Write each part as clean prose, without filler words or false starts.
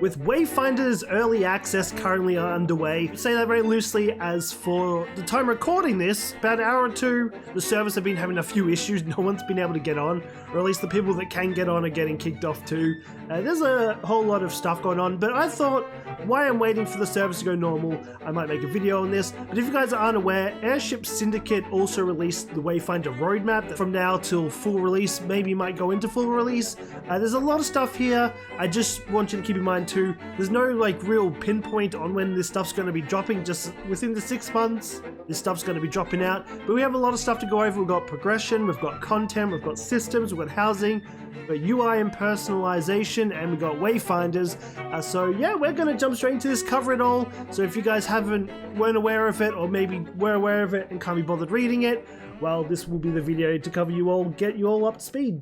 With Wayfinders early access currently underway, I say that very loosely as for the time recording this, about an hour or two, the servers have been having a few issues. No one's been able to get on, or at least the people that can get on are getting kicked off too. There's a whole lot of stuff going on, but I thought while I'm waiting for the servers to go normal, I might make a video on this. But if you guys aren't aware, Airship Syndicate also released the Wayfinder roadmap that from now till full release, maybe might go into full release. There's a lot of stuff here. I just want you to keep in mind too, there's no like real pinpoint on when this stuff's going to be dropping. Just within the 6 months, this stuff's going to be dropping out. But we have a lot of stuff to go over. We've got progression, we've got content, we've got systems, we've got housing, we've got UI and personalization, and we've got Wayfinders. So yeah, we're going to jump straight into this, cover it all. So if you guys weren't aware of it, or maybe were aware of it and can't be bothered reading it, well, this will be the video to cover you all, get you all up to speed.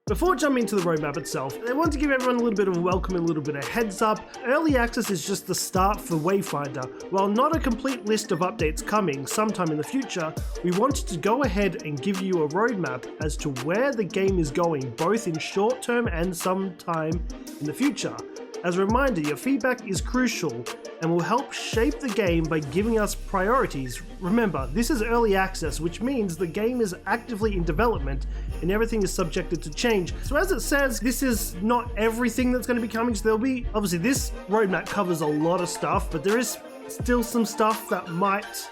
Before jumping into the roadmap itself, I want to give everyone a little bit of a welcome and a little bit of heads up. Early access is just the start for Wayfinder. While not a complete list of updates coming sometime in the future, we wanted to go ahead and give you a roadmap as to where the game is going, both in short term and sometime in the future. As a reminder, your feedback is crucial and will help shape the game by giving us priorities. Remember, this is early access, which means the game is actively in development and everything is subjected to change. So as it says, this is not everything that's going to be coming. So there'll be, obviously this roadmap covers a lot of stuff, but there is still some stuff that might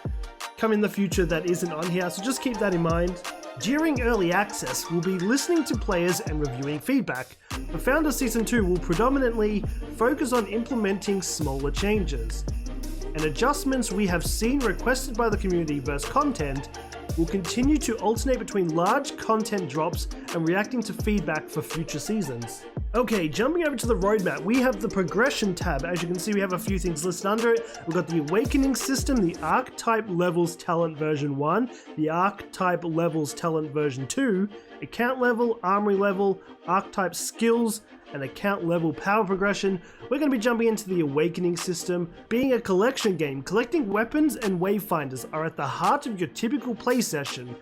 come in the future that isn't on here. So just keep that in mind. During early access, we'll be listening to players and reviewing feedback. The Founder Season 2 will predominantly focus on implementing smaller changes, and adjustments we have seen requested by the community versus content will continue to alternate between large content drops and reacting to feedback for future seasons. Okay, jumping over to the roadmap, we have the progression tab. As you can see, we have a few things listed under it. We've got the Awakening system, the Archetype Levels Talent version 1, the Archetype Levels Talent version 2, Account Level, Armory Level, Archetype Skills, and account level power progression. We're going to be jumping into the Awakening system. Being a collection game, collecting weapons and Wayfinders are at the heart of your typical play session.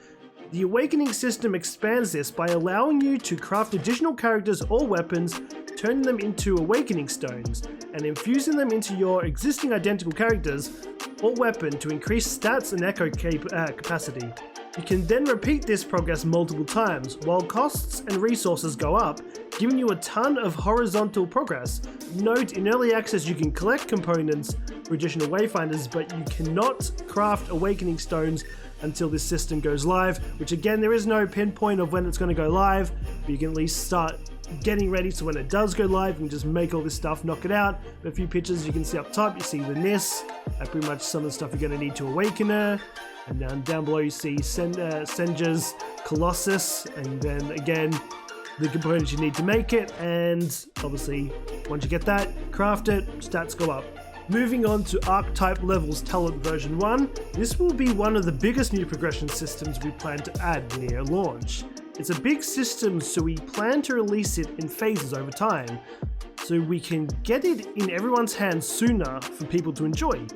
The Awakening system expands this by allowing you to craft additional characters or weapons, turning them into Awakening Stones, and infusing them into your existing identical characters or weapon to increase stats and echo capacity. You can then repeat this progress multiple times, while costs and resources go up, giving you a ton of horizontal progress. Note, in early access you can collect components for additional Wayfinders, but you cannot craft Awakening Stones until this system goes live, which again, there is no pinpoint of when it's going to go live, but you can at least start getting ready so when it does go live, you can just make all this stuff, knock it out. A few pictures you can see up top, you see the NIS, pretty much some of the stuff you're going to need to awaken her. And down below you see Senja's Colossus, and then again the components you need to make it, and obviously once you get that, craft it, stats go up. Moving on to Archetype Levels Talent version 1, this will be one of the biggest new progression systems we plan to add near launch. It's a big system, so we plan to release it in phases over time, so we can get it in everyone's hands sooner for people to enjoy.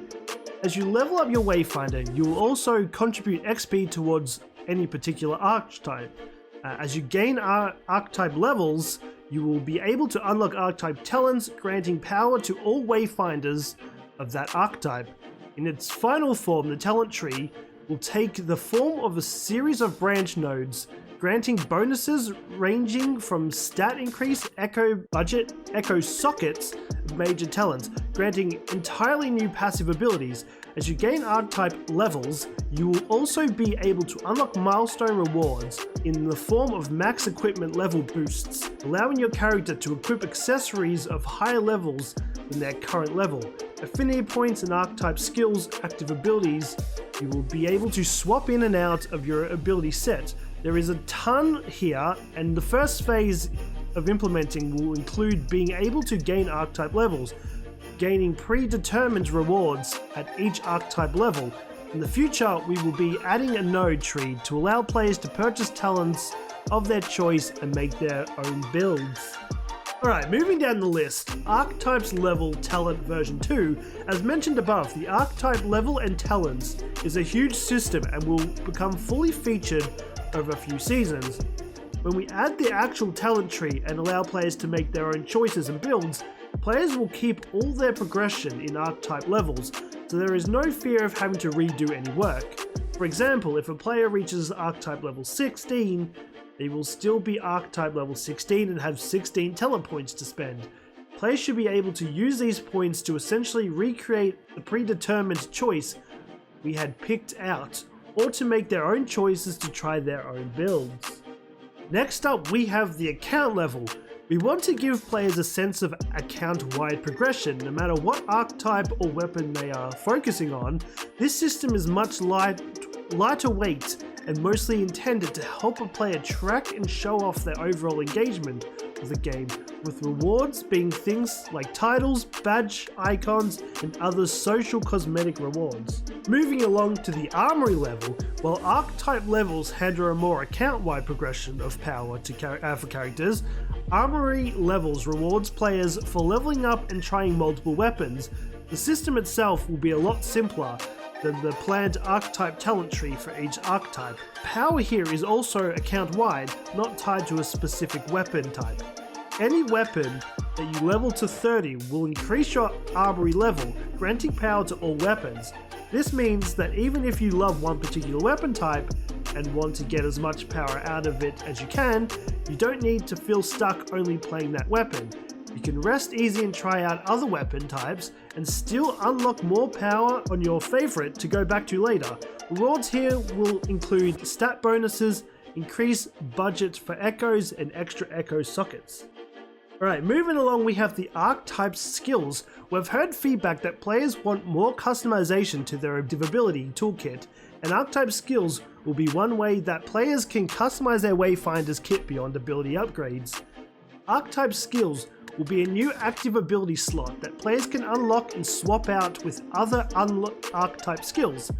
As you level up your Wayfinder, you will also contribute XP towards any particular archetype. As you gain archetype levels, you will be able to unlock archetype talents, granting power to all Wayfinders of that archetype. In its final form, the talent tree will take the form of a series of branch nodes, granting bonuses ranging from stat increase, echo budget, echo sockets, major talents, granting entirely new passive abilities. As you gain archetype levels, you will also be able to unlock milestone rewards in the form of max equipment level boosts, allowing your character to equip accessories of higher levels than their current level. Affinity points and archetype skills, active abilities, you will be able to swap in and out of your ability set. There is a ton here, and the first phase of implementing will include being able to gain archetype levels, gaining predetermined rewards at each archetype level. In the future, we will be adding a node tree to allow players to purchase talents of their choice and make their own builds. Alright, moving down the list, Archetypes Level Talent version 2. As mentioned above, the Archetype Level and Talents is a huge system and will become fully featured over a few seasons. When we add the actual talent tree and allow players to make their own choices and builds, Players will keep all their progression in archetype levels, so there is no fear of having to redo any work. For example, if a player reaches archetype level 16, they will still be archetype level 16 and have 16 talent points to spend. Players should be able to use these points to essentially recreate the predetermined choice we had picked out, or to make their own choices to try their own builds. Next up, we have the account level. We want to give players a sense of account-wide progression, no matter what archetype or weapon they are focusing on. This system is much lighter weight and mostly intended to help a player track and show off their overall engagement with the game, with rewards being things like titles, badge, icons, and other social cosmetic rewards. Moving along to the armory level, while archetype levels handle a more account-wide progression of power for characters, armory levels rewards players for leveling up and trying multiple weapons. The system itself will be a lot simpler than the planned archetype talent tree for each archetype. Power here is also account-wide, not tied to a specific weapon type. Any weapon that you level to 30 will increase your armory level, granting power to all weapons. This means that even if you love one particular weapon type and want to get as much power out of it as you can, you don't need to feel stuck only playing that weapon. You can rest easy and try out other weapon types and still unlock more power on your favorite to go back to later. Rewards here will include stat bonuses, increased budget for echoes, and extra echo sockets. Alright, moving along, we have the archetype skills. We've heard feedback that players want more customization to their ability toolkit, and archetype skills will be one way that players can customize their Wayfinders kit beyond ability upgrades. Archetype skills will be a new active ability slot that players can unlock and swap out with other archetype skills.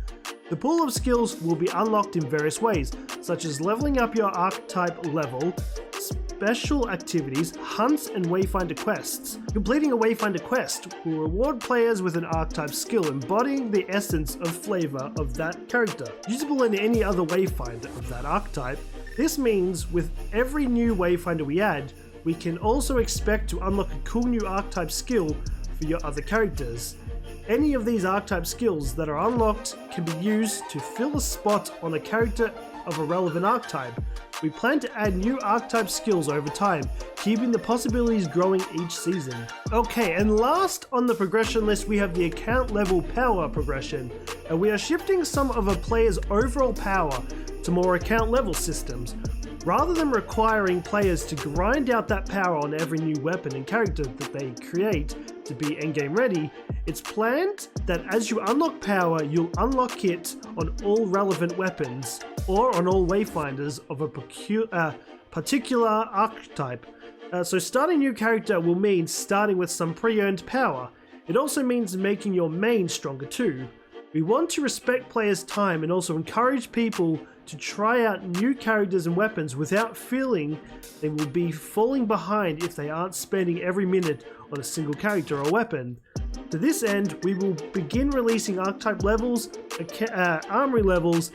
The pool of skills will be unlocked in various ways, such as leveling up your archetype level, special activities, hunts, and Wayfinder quests. Completing a Wayfinder quest will reward players with an archetype skill embodying the essence of flavor of that character, usable in any other Wayfinder of that archetype. This means with every new Wayfinder we add, we can also expect to unlock a cool new archetype skill for your other characters. Any of these archetype skills that are unlocked can be used to fill a spot on a character of a relevant archetype. We plan to add new archetype skills over time, keeping the possibilities growing each season. Okay, and last on the progression list we have the account level power progression, and we are shifting some of a player's overall power to more account level systems. Rather than requiring players to grind out that power on every new weapon and character that they create to be endgame ready, it's planned that as you unlock power, you'll unlock it on all relevant weapons or on all Wayfinders of a particular archetype. So starting a new character will mean starting with some pre-earned power. It also means making your main stronger too. We want to respect players' time and also encourage people to try out new characters and weapons without feeling they will be falling behind if they aren't spending every minute on a single character or weapon. To this end, we will begin releasing archetype levels, armory levels,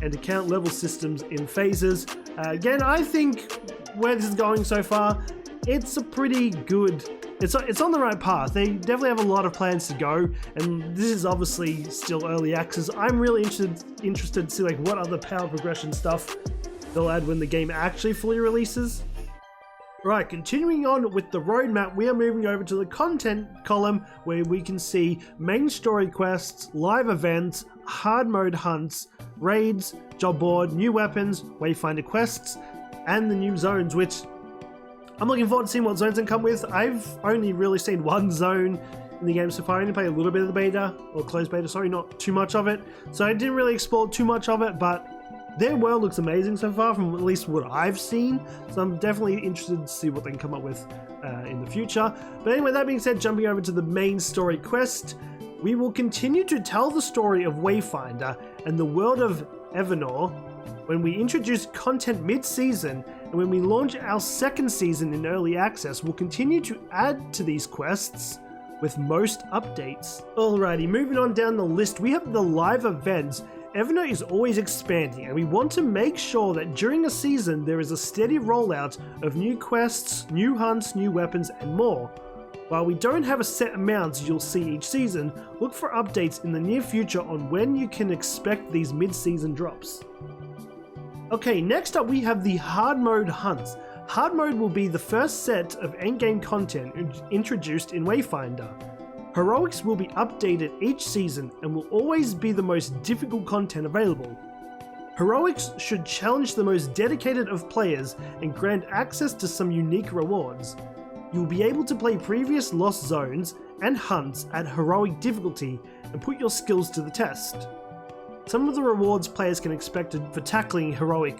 and account level systems in phases. Again, I think where this is going so far, it's a pretty good... It's on the right path. They definitely have a lot of plans to go, and this is obviously still early access. I'm really interested to see like what other power progression stuff they'll add when the game actually fully releases. Right, continuing on with the roadmap, we are moving over to the content column where we can see main story quests, live events, hard mode hunts, raids, job board, new weapons, Wayfinder quests, and the new zones, which I'm looking forward to seeing what zones they come with. I've only really seen one zone in the game so far. I only played a little bit of the beta, or closed beta, sorry, not too much of it. So I didn't really explore too much of it, but their world looks amazing so far from at least what I've seen. So I'm definitely interested to see what they can come up with in the future. But anyway, that being said, jumping over to the main story quest, we will continue to tell the story of Wayfinder and the World of Evenor when we introduce content mid-season, and when we launch our second season in early access, we'll continue to add to these quests with most updates. Alrighty, moving on down the list, we have the live events. Evenor is always expanding, and we want to make sure that during a season there is a steady rollout of new quests, new hunts, new weapons, and more. While we don't have a set amount you'll see each season, look for updates in the near future on when you can expect these mid-season drops. Okay, next up we have the hard mode hunts. Hard mode will be the first set of endgame content introduced in Wayfinder. Heroics will be updated each season and will always be the most difficult content available. Heroics should challenge the most dedicated of players and grant access to some unique rewards. You will be able to play previous lost zones and hunts at heroic difficulty and put your skills to the test. Some of the rewards players can expect for tackling heroic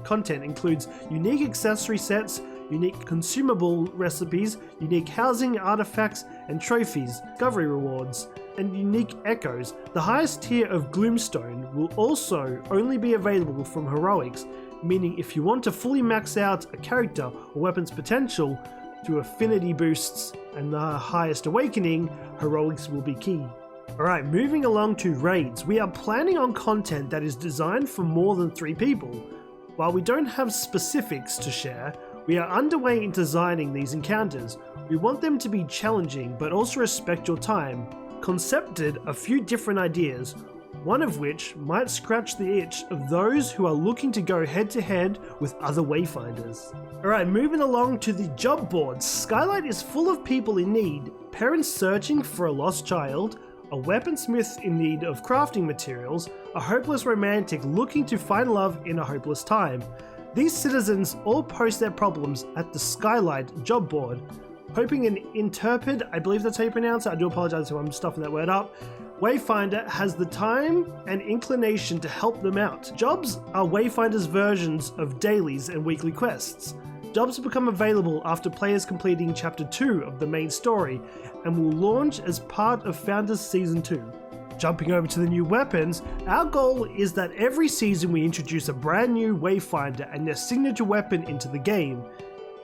content includes unique accessory sets, unique consumable recipes, unique housing artifacts and trophies, discovery rewards, and unique echoes. The highest tier of Gloomstone will also only be available from heroics, meaning if you want to fully max out a character or weapon's potential through affinity boosts and the highest awakening, heroics will be key. Alright, moving along to raids. We are planning on content that is designed for more than 3 people. While we don't have specifics to share, we are underway in designing these encounters. We want them to be challenging but also respect your time. Concepted a few different ideas, one of which might scratch the itch of those who are looking to go head to head with other Wayfinders. Alright, moving along to the job boards. Skylight is full of people in need, parents searching for a lost child, a weaponsmith in need of crafting materials, a hopeless romantic looking to find love in a hopeless time. These citizens all post their problems at the Skylight job board, hoping an intrepid, I believe that's how you pronounce it, I do apologize if I'm stuffing that word up, Wayfinder has the time and inclination to help them out. Jobs are Wayfinder's versions of dailies and weekly quests. Jobs become available after players completing Chapter 2 of the main story and will launch as part of Founders Season 2. Jumping over to the new weapons, our goal is that every season we introduce a brand new Wayfinder and their signature weapon into the game.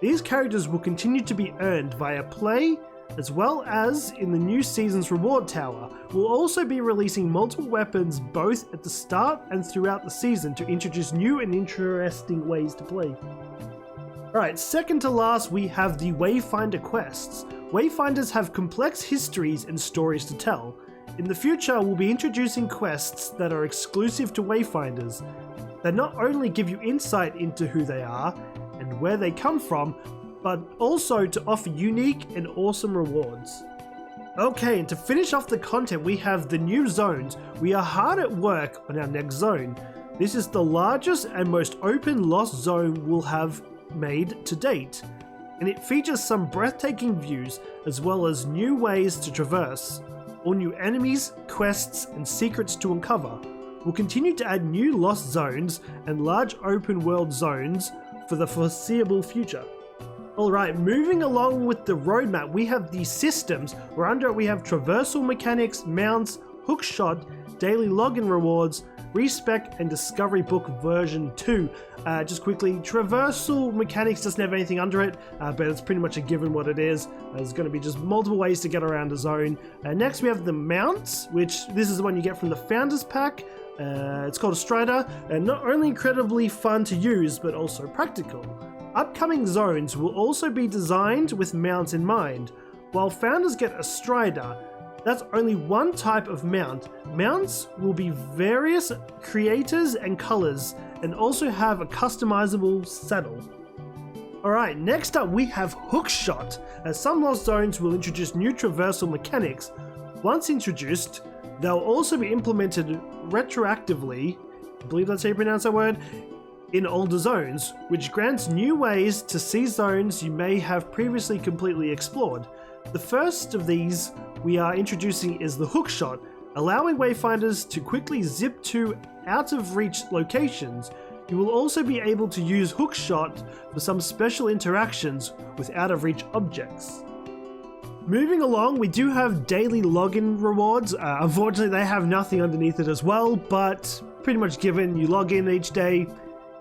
These characters will continue to be earned via play, as well as in the new season's reward tower. We'll also be releasing multiple weapons both at the start and throughout the season to introduce new and interesting ways to play. Alright, second to last we have the Wayfinder quests. Wayfinders have complex histories and stories to tell. In the future we'll be introducing quests that are exclusive to Wayfinders, that not only give you insight into who they are and where they come from, but also to offer unique and awesome rewards. Okay, and to finish off the content we have the new zones. We are hard at work on our next zone. This is the largest and most open lost zone we'll have made to date, and it features some breathtaking views as well as new ways to traverse, all new enemies, quests and secrets to uncover. We'll continue to add new lost zones and large open world zones for the foreseeable future. Alright, moving along with the roadmap, we have the systems, where under it we have traversal mechanics, mounts, hookshot, daily login rewards, respec and discovery book version 2. Just quickly, traversal mechanics doesn't have anything under it, but it's pretty much a given what it is. There's going to be just multiple ways to get around a zone. Next we have the mounts, which this is the one you get from the Founders Pack. It's called a Strider, and not only incredibly fun to use, but also practical. Upcoming zones will also be designed with mounts in mind. While Founders get a Strider, that's only one type of mount. Mounts will be various creators and colors, and also have a customizable saddle. Alright, next up we have Hookshot. As some lost zones will introduce new traversal mechanics. Once introduced, they'll also be implemented retroactively, I believe that's how you pronounce that word, in older zones, which grants new ways to see zones you may have previously completely explored. The first of these we are introducing is the Hookshot, allowing Wayfinders to quickly zip to out-of-reach locations. You will also be able to use Hookshot for some special interactions with out-of-reach objects. Moving along, we do have daily login rewards. Unfortunately, they have nothing underneath it as well, but pretty much given you log in each day,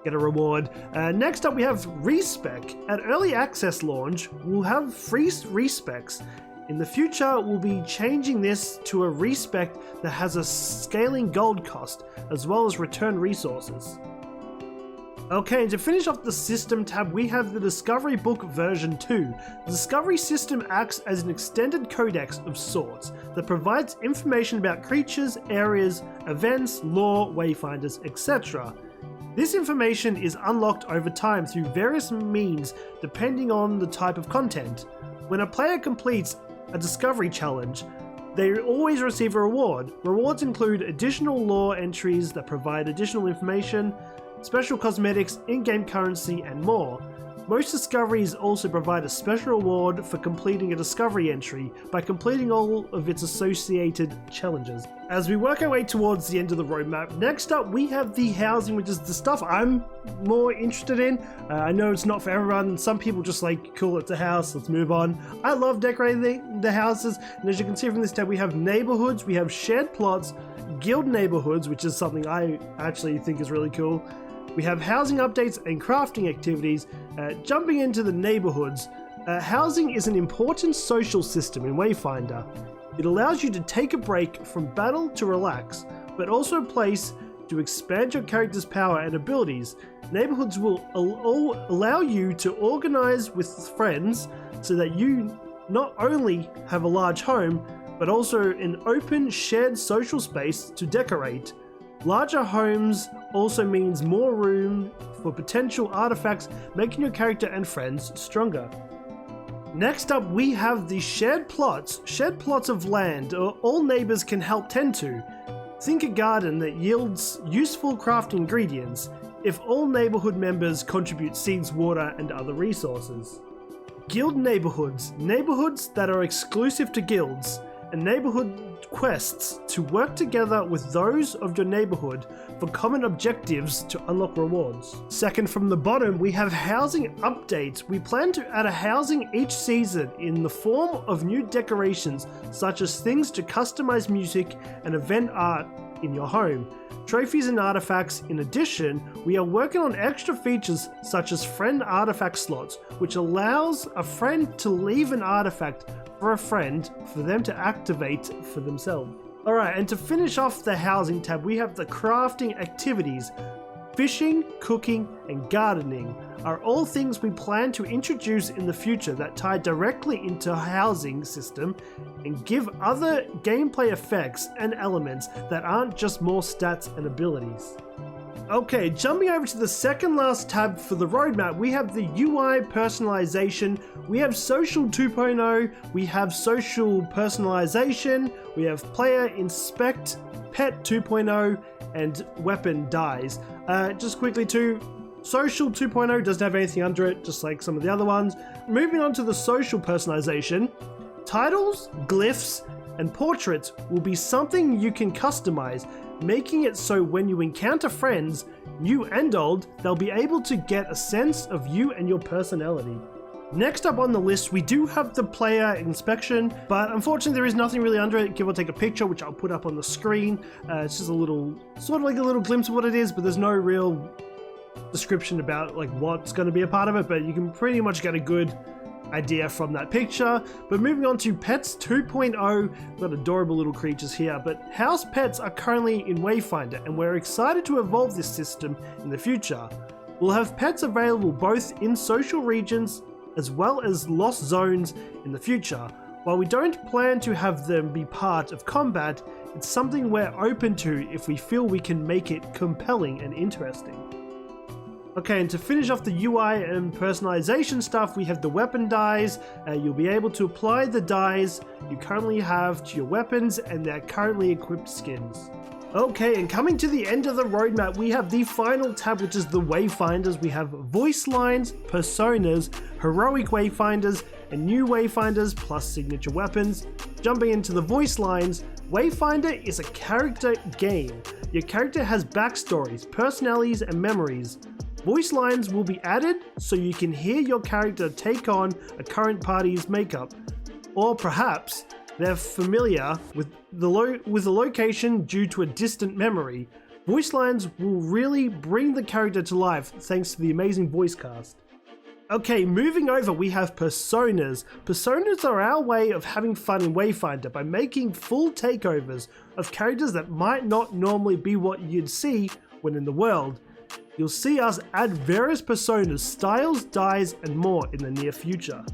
get a reward. Next up we have Respec. At early access launch, we'll have free respecs. In the future, we'll be changing this to a respec that has a scaling gold cost, as well as return resources. Okay, and to finish off the system tab, we have the Discovery Book version 2. The Discovery system acts as an extended codex of sorts that provides information about creatures, areas, events, lore, wayfinders, etc. This information is unlocked over time through various means depending on the type of content. When a player completes a discovery challenge, they always receive a reward. Rewards include additional lore entries that provide additional information, special cosmetics, in-game currency, and more. Most discoveries also provide a special reward for completing a discovery entry by completing all of its associated challenges. As we work our way towards the end of the roadmap, next up we have the housing, which is the stuff I'm more interested in. I know it's not for everyone. Some people just like, cool, it's a house, let's move on. I love decorating the houses, and as you can see from this tab, we have neighborhoods, we have shared plots, guild neighborhoods, which is something I actually think is really cool. We have housing updates and crafting activities. Jumping into the neighborhoods, housing is an important social system in Wayfinder. It allows you to take a break from battle to relax, but also a place to expand your character's power and abilities. Neighborhoods will allow you to organize with friends so that you not only have a large home, but also an open, shared social space to decorate. Larger homes also means more room for potential artifacts, making your character and friends stronger. Next up, we have the shared plots. Shared plots of land all neighbors can help tend to. Think a garden that yields useful crafting ingredients if all neighborhood members contribute seeds, water, and other resources. Guild neighborhoods. Neighborhoods that are exclusive to guilds, and neighborhood quests to work together with those of your neighborhood for common objectives to unlock rewards. Second from the bottom, we have housing updates. We plan to add a housing each season in the form of new decorations, such as things to customize music and event art in your home, trophies and artifacts. In addition, we are working on extra features such as friend artifact slots, which allows a friend to leave an artifact for a friend for them to activate for themselves. Alright, and to finish off the housing tab, we have the crafting activities. Fishing, cooking, and gardening are all things we plan to introduce in the future that tie directly into a housing system and give other gameplay effects and elements that aren't just more stats and abilities. Okay, jumping over to the second last tab for the roadmap, we have the UI personalization, we have social 2.0, we have social personalization, we have player inspect, pet 2.0, and weapon dies. Just quickly too, social 2.0 doesn't have anything under it, just like some of the other ones. Moving on to the social personalization, titles, glyphs, and portraits will be something you can customize, making it so when you encounter friends, new and old, they'll be able to get a sense of you and your personality. Next up on the list, we do have the player inspection, but unfortunately there is nothing really under it. Give or take a picture, which I'll put up on the screen. It's just a little, sort of like a little glimpse of what it is, but there's no real description about like what's going to be a part of it, but you can pretty much get a good idea from that picture. But moving on to pets 2.0, we've got adorable little creatures here, but house pets are currently in Wayfinder, and we're excited to evolve this system in the future. We'll have pets available both in social regions as well as lost zones in the future. While we don't plan to have them be part of combat, it's something we're open to if we feel we can make it compelling and interesting. Okay, and to finish off the UI and personalization stuff, we have the weapon dies. You'll be able to apply the dies you currently have to your weapons and their currently equipped skins. Okay, and coming to the end of the roadmap, we have the final tab, which is the Wayfinders. We have voice lines, personas, heroic Wayfinders, and new Wayfinders, plus signature weapons. Jumping into the voice lines, Wayfinder is a character game. Your character has backstories, personalities, and memories. Voice lines will be added so you can hear your character take on a current party's makeup, or perhaps they're familiar with the location due to a distant memory. Voice lines will really bring the character to life thanks to the amazing voice cast. Okay, moving over, we have personas. Personas are our way of having fun in Wayfinder by making full takeovers of characters that might not normally be what you'd see when in the world. you'll see us add various personas, styles, dyes, and more in the near future.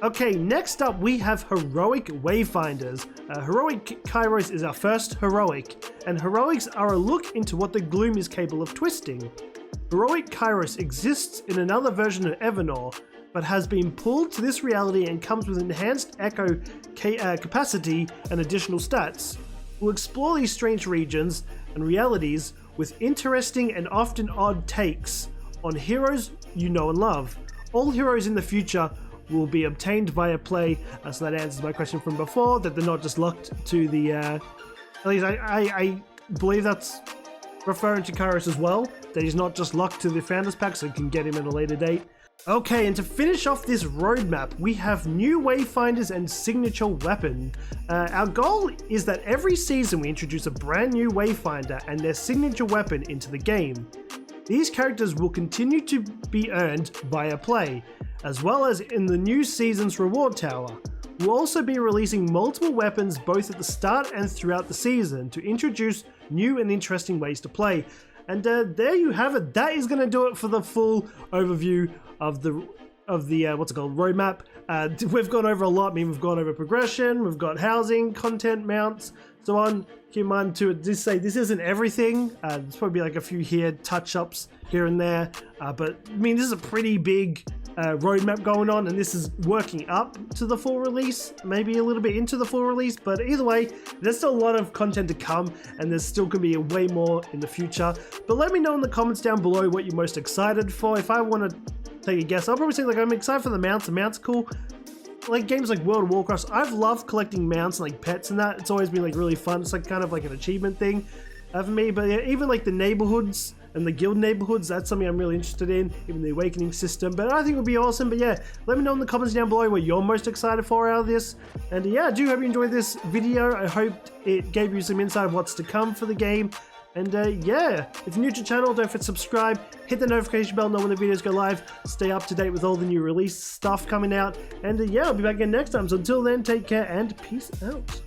Okay, next up we have Heroic Wayfinders. Heroic Kairos is our first heroic, and heroics are a look into what the gloom is capable of twisting. Heroic Kairos exists in another version of Evenor, but has been pulled to this reality and comes with enhanced echo capacity and additional stats. We'll explore these strange regions and realities with interesting and often odd takes on heroes you know and love. All heroes in the future will be obtained via play, so that answers my question from before, that they're not just locked to the, at least I believe that's referring to Kairos as well, that he's not just locked to the Founders Pack, so you can get him at a later date. Okay, and to finish off this roadmap, we have new Wayfinders and signature weapon. Our goal is that every season we introduce a brand new Wayfinder and their signature weapon into the game. These characters will continue to be earned via play, as well as in the new season's reward tower. We'll also be releasing multiple weapons both at the start and throughout the season to introduce new and interesting ways to play. And there you have it. That is going to do it for the full overview of the what's it called, roadmap. We've gone over a lot. I mean, we've gone over progression, we've got housing, content, mounts, so on. Keep in mind to just say this isn't everything. There's probably like a few here touch-ups here and there, but I mean, this is a pretty big roadmap going on, and this is working up to the full release, maybe a little bit into the full release, but either way, there's still a lot of content to come, and there's still going to be way more in the future. But let me know in the comments down below what you're most excited for. If I want to take a guess, I'll probably say like I'm excited for the mounts. The mounts are cool. Like games like World of Warcraft, I've loved collecting mounts and like pets and that. It's always been like really fun. It's like kind of like an achievement thing for me. But yeah, even like the neighborhoods and the guild neighborhoods, that's something I'm really interested in. Even the awakening system, but I think it would be awesome. But yeah, let me know in the comments down below what you're most excited for out of this. And yeah, I do hope you enjoyed this video. I hope it gave you some insight of what's to come for the game. And yeah, if you're new to the channel, don't forget to subscribe, hit the notification bell, know when the videos go live, stay up to date with all the new release stuff coming out. And yeah, I'll be back again next time. So until then, take care and peace out.